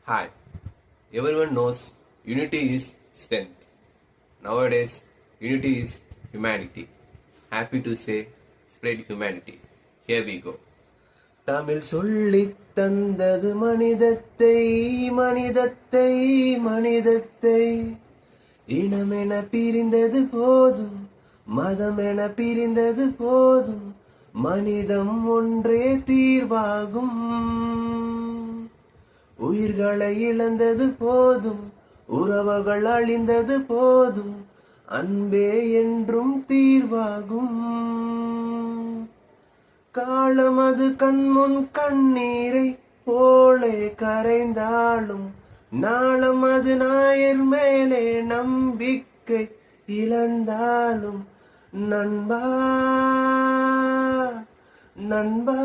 Hi, everyone knows unity is strength. Nowadays, unity is humanity. Happy to say, spread humanity. Here we go. Tamil சொல்லித் தந்தது மனிதத்தை மனிதத்தை மனிதத்தை இனமென பிரிந்தது போதும் மதமென பிரிந்தது போதும் மனிதம் ஒன்றே தீர்வாகும் உயிர்களை இழந்தது போதும் உறவுகள் அழிந்தது போதும் அன்பே என்றும் தீர்வாகும் காலம் அது கண்முன் கண்ணீரை போலே கரைந்தாலும் நாளம் அது நாயர் மேலே நம்பிக்கை இழந்தாலும் நண்பா நண்பா